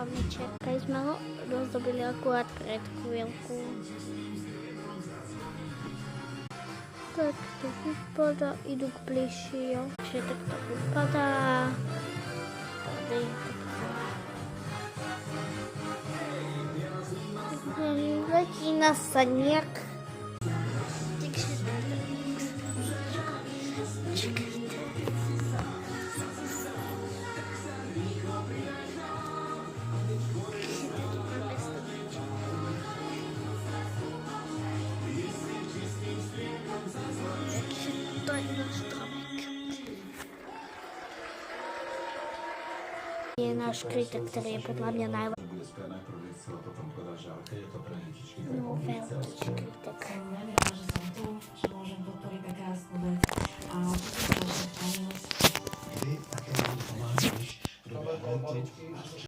stromček. Keď sme ho rozdobili akurát pred chvíľku. Tak to vypadá, idú k bližšie, že tak to vypadá. Tady letí na saniak. Je náš krytek, ktorý je podľa mňa najlepší. No, veľký krytek. Ty také pomáhaš,